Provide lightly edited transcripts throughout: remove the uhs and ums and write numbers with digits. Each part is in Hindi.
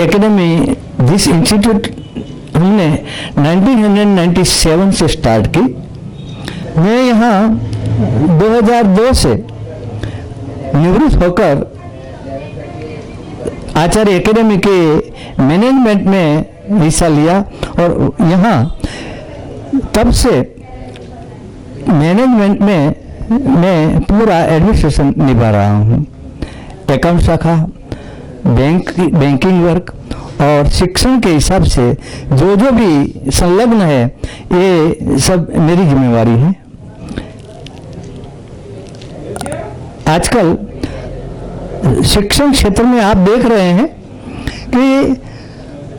एकेडमी दिस इंस्टीट्यूट हमने 1997 से स्टार्ट की। मैं यहाँ 2002 से निवृत्त होकर आचार्य एकेडमी के मैनेजमेंट में हिस्सा लिया और यहाँ तब से मैनेजमेंट में मैं पूरा एडमिनिस्ट्रेशन निभा रहा हूँ। अकाउंट शाखा, बैंकिंग वर्क और शिक्षण के हिसाब से जो जो भी संलग्न है ये सब मेरी जिम्मेवारी है। आजकल शिक्षण क्षेत्र में आप देख रहे हैं कि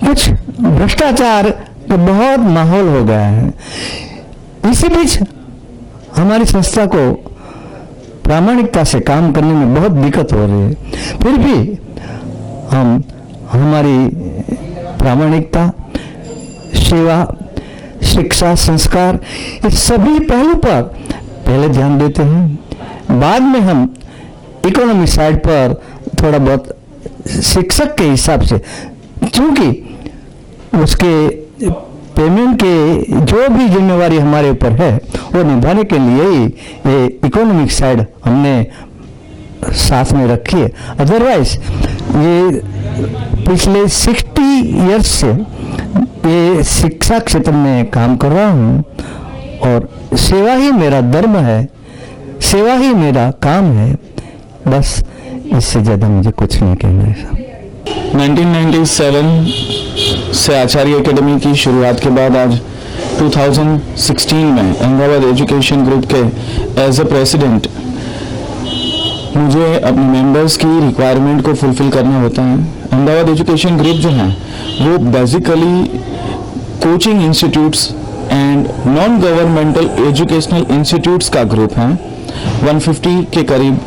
कुछ भ्रष्टाचार का बहुत माहौल हो गया है। इसी बीच हमारी संस्था को प्रामाणिकता से काम करने में बहुत दिक्कत हो रही है, फिर भी हम हमारी प्रामाणिकता, सेवा, शिक्षा, संस्कार इस सभी पहलू पर पहले ध्यान देते हैं। बाद में हम इकोनॉमिक साइड पर थोड़ा बहुत शिक्षक के हिसाब से, क्योंकि उसके पेमेंट के जो भी जिम्मेवारी हमारे ऊपर है वो निभाने के लिए ही ये इकोनॉमिक साइड हमने साथ में रखी है। अदरवाइज ये पिछले 60 इयर्स से ये शिक्षा क्षेत्र में काम कर रहा हूँ और सेवा ही मेरा धर्म है, सेवा ही मेरा काम है। बस इससे ज़्यादा मुझे कुछ नहीं कहना है। 1997 से आचार्य एकेडमी की शुरुआत के बाद आज 2016 में अहमदाबाद एजुकेशन ग्रुप के एज ए प्रेसिडेंट मुझे अपने मेंबर्स की रिक्वायरमेंट को फुलफिल करना होता है। अहमदाबाद एजुकेशन ग्रुप जो है वो basically coaching institutes and non governmental educational institutes का ग्रुप है। 150 के करीब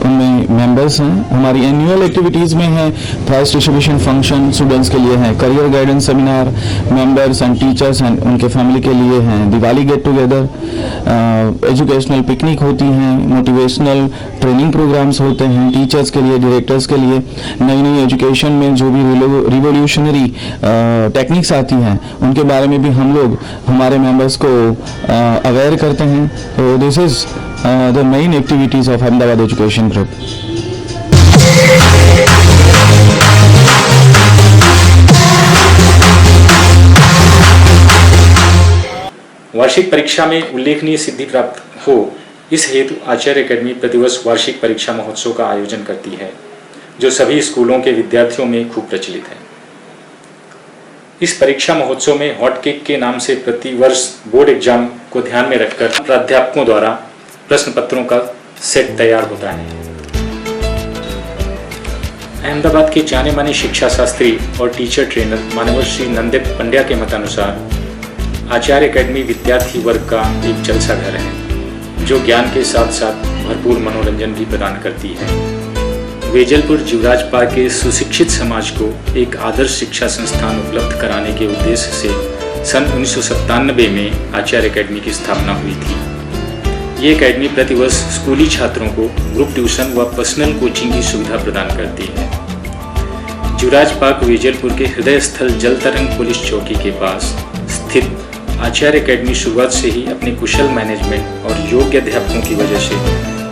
उनमें मेंबर्स हैं। हमारी एनुअल एक्टिविटीज़ में है प्राइज डिस्ट्रीब्यूशन फंक्शन स्टूडेंट्स के लिए है, career guidance seminar members and teachers and उनके फैमिली के लिए हैं, Diwali get together, educational picnic होती हैं, मोटिवेशनल ट्रेनिंग प्रोग्राम्स होते हैं टीचर्स के लिए, डायरेक्टर्स के लिए। नई नई एजुकेशन में जो भी रिवोल्यूशनरी टेक्निक्स आती हैं उनके बारे में भी हम लोग हमारे मेंबर्स को अवेयर करते हैं। तो this is the main activities of Ahmedabad Education Group. वार्षिक परीक्षा में उल्लेखनीय सिद्धि प्राप्त हो, इस हेतु आचार्य एकेडमी प्रतिवर्ष वार्षिक परीक्षा महोत्सव का आयोजन करती है, जो सभी स्कूलों के विद्यार्थियों में खूब प्रचलित है। इस परीक्षा महोत्सव में हॉट केक के नाम से प्रतिवर्ष बोर्ड एग्जाम को ध्यान में रखकर प्राध्यापकों द्वारा प्रश्न पत्रों का सेट तैयार होता है। अहमदाबाद के जाने माने शिक्षा शास्त्री और टीचर ट्रेनर मानवर श्री नंदेप पंड्या के मतानुसार आचार्य एकेडमी विद्यार्थी वर्ग का एक जलसा घर है, जो ज्ञान के साथ साथ भरपूर मनोरंजन भी प्रदान करती है। वेजलपुर जीवराज पार्क के सुशिक्षित समाज को एक आदर्श शिक्षा संस्थान उपलब्ध कराने के उद्देश्य से सन 1997 में आचार्य एकेडमी की स्थापना हुई थी। ये एकेडमी प्रतिवर्ष स्कूली छात्रों को ग्रुप ट्यूशन व पर्सनल कोचिंग की सुविधा प्रदान करती है। जीवराज पार्क वेजलपुर के हृदय स्थल जल तरंग पुलिस चौकी के पास स्थित आचार्य एकेडमी शुरुआत से ही अपने कुशल मैनेजमेंट और योग्य अध्यापकों की वजह से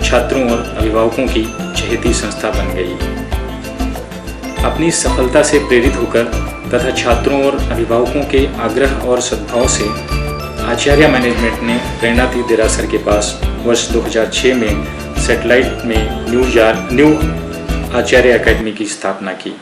छात्रों और अभिभावकों की चहेती संस्था बन गई। अपनी सफलता से प्रेरित होकर तथा छात्रों और अभिभावकों के आग्रह और सद्भाव से आचार्य मैनेजमेंट ने प्रेरणातीर्थ देरासर के पास वर्ष 2006 में सैटेलाइट में न्यू आचार्य एकेडमी की स्थापना की।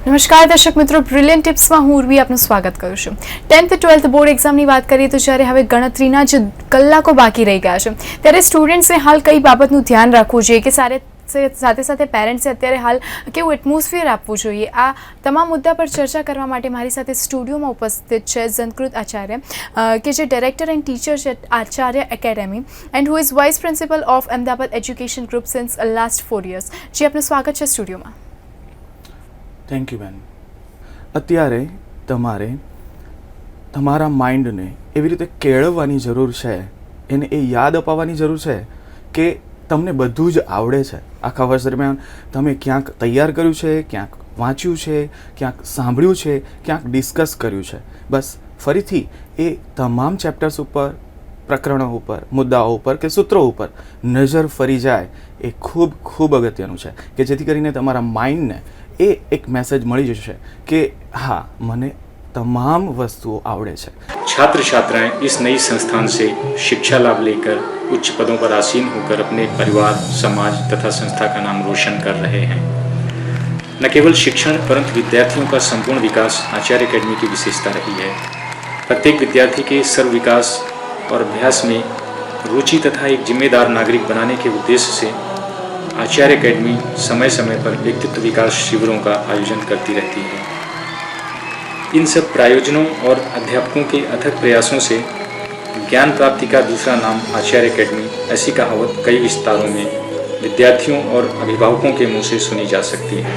નમસ્કાર દર્શક મિત્રો, બ્રિલિયન્ટ ટિપ્સમાં હું ઉર્વી આપનું સ્વાગત કરું છું. 10th 12th બોર્ડ એક્ઝામની વાત કરીએ તો જ્યારે હવે ગણતરીના જ કલાકો બાકી રહી ગયા છે ત્યારે સ્ટુડન્ટ્સને હાલ કઈ બાબતનું ધ્યાન રાખવું જોઈએ કે સાથે સાથે પેરેન્ટ્સે અત્યારે હાલ કેવું એટમોસ્ફિયર આપવું જોઈએ, આ તમામ મુદ્દા પર ચર્ચા કરવા માટે મારી સાથે સ્ટુડિયોમાં ઉપસ્થિત છે ઝંકૃત આચાર્ય કે જે ડાયરેક્ટર એન્ડ ટીચર છે Acharya academy and who is vice principal of Ahmedabad education group since last 4 years. જી આપનું સ્વાગત છે સ્ટુડિયોમાં. થેન્ક યુ બેન. અત્યારે તમારે તમારા માઇન્ડને એવી રીતે કેળવવાની જરૂર છે, એને એ યાદ અપાવવાની જરૂર છે કે તમને બધું જ આવડે છે. આખા વર્ષ દરમિયાન તમે ક્યાંક તૈયાર કર્યું છે, ક્યાંક વાંચ્યું છે, ક્યાંક સાંભળ્યું છે, ક્યાંક ડિસ્કસ કર્યું છે. બસ ફરીથી એ તમામ ચેપ્ટર્સ ઉપર, પ્રકરણો ઉપર, મુદ્દાઓ ઉપર કે સૂત્રો ઉપર નજર ફરી જાય એ ખૂબ ખૂબ અગત્યનું છે કે જેથી કરીને તમારા માઇન્ડને એ એક મેસેજ મળી જશે કે हाँ મને तमाम वस्तुओं आवड़े છે. छात्र छात्राएं इस नई संस्थान से शिक्षा लाभ लेकर उच्च पदों पर आसीन होकर अपने परिवार, समाज तथा संस्था का नाम रोशन कर रहे हैं. न केवल शिक्षण परंतु विद्यार्थियों का संपूर्ण विकास आचार्य एकेडमी की विशेषता रही है. प्रत्येक विद्यार्थी के सर्व विकास और अभ्यास में रुचि तथा एक जिम्मेदार नागरिक बनाने के उद्देश्य से आचार्य एकेडमी समय समय पर व्यक्तित्व विकास शिविरों का आयोजन करती रहती है. इन सब प्रायोजनों और अध्यापकों के अथक प्रयासों से ज्ञान प्राप्ति का दूसरा नाम आचार्य एकेडमी, ऐसी कहावत कई विस्तारों में विद्यार्थियों और अभिभावकों के मुंह से सुनी जा सकती है.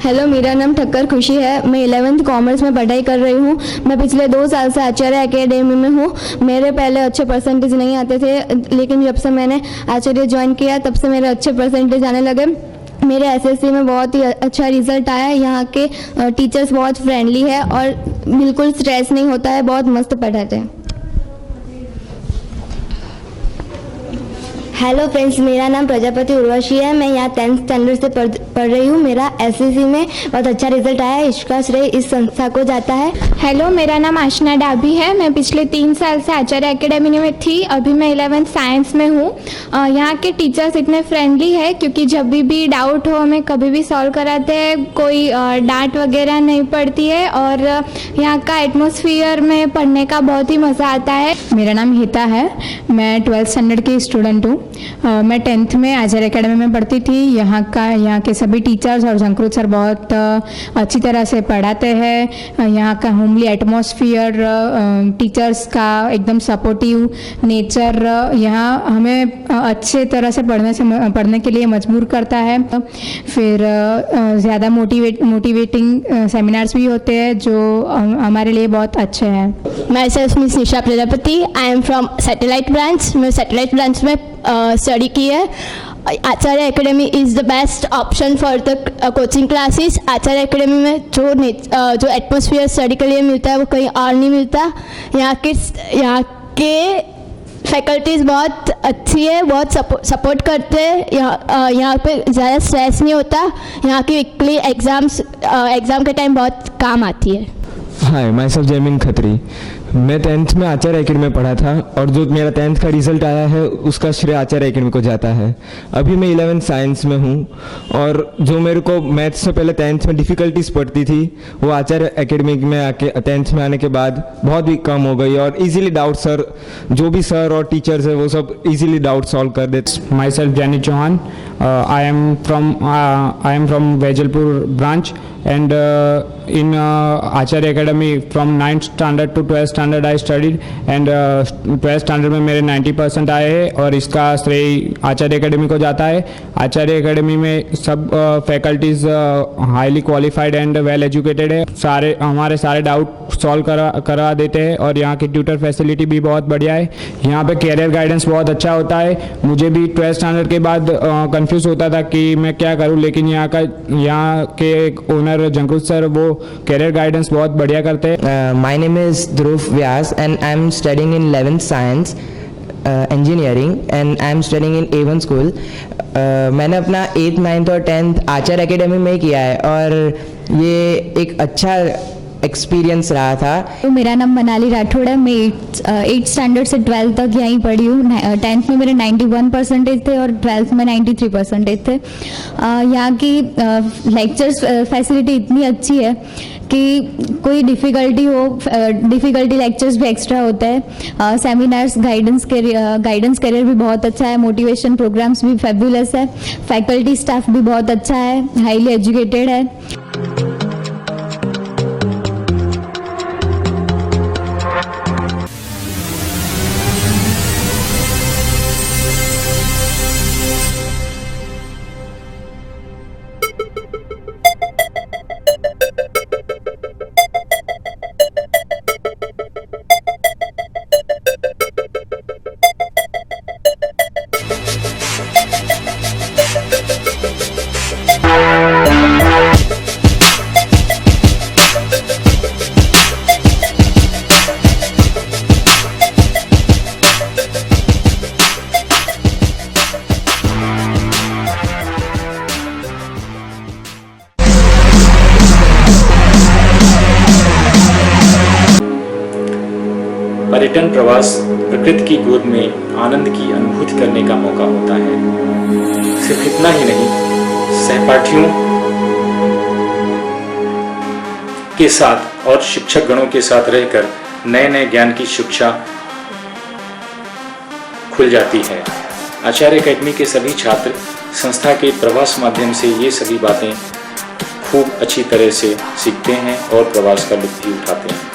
हेलो, मेरा नाम ठक्कर खुशी है. मैं 11th कॉमर्स में पढ़ाई कर रही हूँ. मैं पिछले 2 साल से आचार्य एकेडमी में हूँ. मेरे पहले अच्छे परसेंटेज नहीं आते थे, लेकिन जब से मैंने आचार्य ज्वाइन किया तब से मेरे अच्छे परसेंटेज आने लगे. मेरे एसएससी में बहुत ही अच्छा रिजल्ट आया. यहाँ के टीचर्स बहुत फ्रेंडली है और बिल्कुल स्ट्रेस नहीं होता है, बहुत मस्त पढ़ाते हैं. हेलो फ्रेंड्स, मेरा नाम प्रजापति उर्वशी है. मैं यहाँ 10th स्टैंडर्ड से पढ़ रही हूँ. मेरा एसएससी में बहुत अच्छा रिजल्ट आया है. इसका श्रेय इस संस्था को जाता है. हेलो, मेरा नाम आशना डाबी है. मैं पिछले 3 साल से आचार्य एकेडमी में थी. अभी मैं 11th साइंस में हूँ. यहाँ के टीचर्स इतने फ्रेंडली है क्योंकि जब भी डाउट हो हमें कभी भी सॉल्व कराते हैं. कोई डांट वगैरह नहीं पड़ती है और यहाँ का एटमॉस्फेयर में पढ़ने का बहुत ही मज़ा आता है. मेरा नाम हिता है. मैं 12th स्टैंडर्ड की स्टूडेंट हूँ. मैं 10th में आचार्य एकेडमी में पढ़ती थी. यहाँ के सभी टीचर्स और झंकृत सर बहुत अच्छी तरह से पढ़ाते हैं. यहाँ का होमली एटमॉस्फेयर, टीचर्स का एकदम सपोर्टिव नेचर यहाँ हमें अच्छे तरह से पढ़ने के लिए मजबूर करता है. फिर ज़्यादा मोटिवेटिंग सेमिनार्स भी होते हैं जो हमारे लिए बहुत अच्छे हैं. मैं miss Nisha Prajapati. I am from Satellite branch. मैं सैटेलाइट ब्रांच में स्टडी की है. Acharya academy is the best option for the coaching classes. Acharya academy में जो एटमॉस्फेयर स्टडी के लिए मिलता है वो कहीं और नहीं मिलता. यहाँ के फैकल्टीज़ बहुत अच्छी है, बहुत सपोर्ट करते हैं. यहाँ पे ज़्यादा स्ट्रेस नहीं होता. यहाँ की वीकली एग्ज़ाम के टाइम बहुत काम आती है. हाय, माई सेल्फ जयमीन खत्री. मैं 10th में आचार्य एकेडमी में पढ़ा था और जो मेरा 10th का रिजल्ट आया है उसका श्रेय आचार्य एकेडमी को जाता है. अभी मैं 11th साइंस में हूँ और जो मेरे को मैथ्स से पहले 10th में डिफ़िकल्टीज पड़ती थी वो आचार्य एकेडमी में आके 10th में आने के बाद बहुत ही कम हो गई और इजीली डाउट जो भी सर और टीचर्स है वो सब इजीली डाउट सॉल्व कर देते. Myself Jaini Chauhan. I am from Vejalpur branch and in Acharya Academy from 9th standard to 12th standard I studied and 12th standard में मेरे 90% आए हैं और इसका श्रेय आचार्य एकेडमी को जाता है. आचार्य एकेडमी में सब faculties highly qualified and well educated है. हमारे सारे डाउट सॉल्व करवा देते हैं और यहाँ की ट्यूटर फैसिलिटी भी बहुत बढ़िया है. यहाँ पे कैरियर गाइडेंस बहुत अच्छा होता है. मुझे भी 12th स्टैंडर्ड के बाद कंफ्यूज होता था कि मैं क्या करूँ, लेकिन यहाँ के ओनर झंकृत सर वो कैरियर गाइडेंस बहुत बढ़िया करते हैं. My name is Dhruv Vyas and I am studying in 11th science engineering and I am studying in A1 school. मैंने अपना 8th 9th और 10th आचार्य एकेडमी में किया है और ये एक अच्छा एक्सपीरियंस रहा था। तो मेरा नाम मनाली राठौड़ है। मैं 8th स्टैंडर्ड से 12th तक यहीं पढ़ी हूँ। 10th में मेरे 91% थे और 12th में 93% थे। यहाँ की लेक्चर्स फैसिलिटी इतनी अच्छी है कि कोई डिफ़िकल्टी लेक्चर्स भी एक्स्ट्रा होते हैं। सेमिनार्स गाइडेंस करियर भी बहुत अच्छा है। मोटिवेशन प्रोग्राम्स भी फेबुलस है। फैकल्टी स्टाफ भी बहुत अच्छा है, हाईली एजुकेटेड है। पर्यटन प्रवास प्रकृति की गोद में आनंद की अनुभूति करने का मौका होता है। सिर्फ इतना ही नहीं, सहपाठियों के साथ और शिक्षक गणों के साथ रहकर नए नए ज्ञान की शिक्षा खुल जाती है। आचार्य एकेडमी के सभी छात्र संस्था के प्रवास माध्यम से ये सभी बातें खूब अच्छी तरह से सीखते हैं और प्रवास का लुत्फ भी उठाते हैं।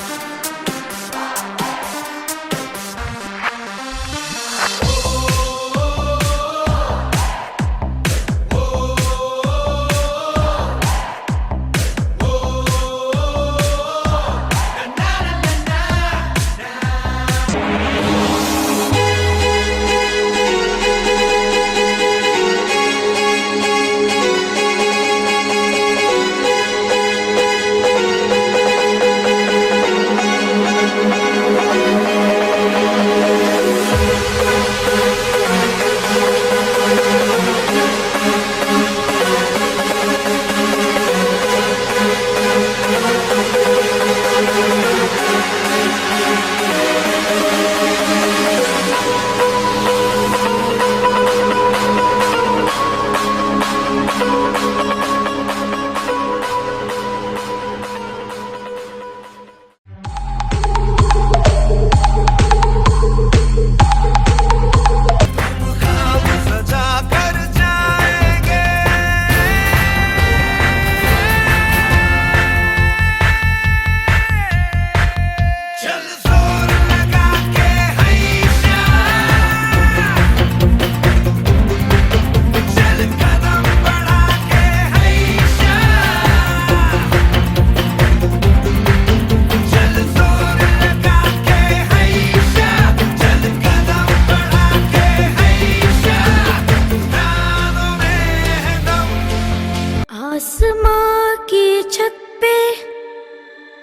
आसमां की छत पे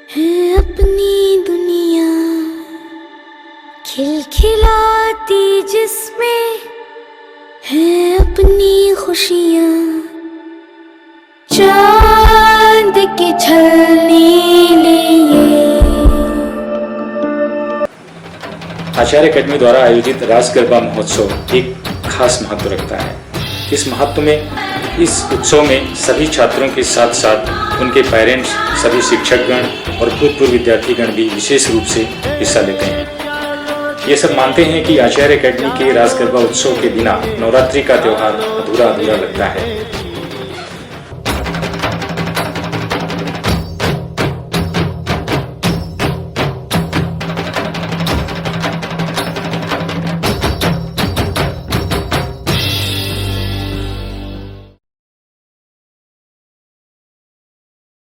है अपनी दुनिया खिलखिलाती, जिसमें है अपनी खुशियाँ चांद के छलने लिए। आचार्य एकेडमी द्वारा आयोजित रास गरबा महोत्सव एक खास महत्व रखता है। इस महत्व में इस उत्सव में सभी छात्रों के साथ साथ उनके पेरेंट्स, सभी शिक्षकगण और भूतपूर्व विद्यार्थीगण भी विशेष रूप से हिस्सा लेते हैं। ये सब मानते हैं कि आचार्य एकेडमी के रास गरबा उत्सव के बिना नवरात्रि का त्यौहार अधूरा लगता है।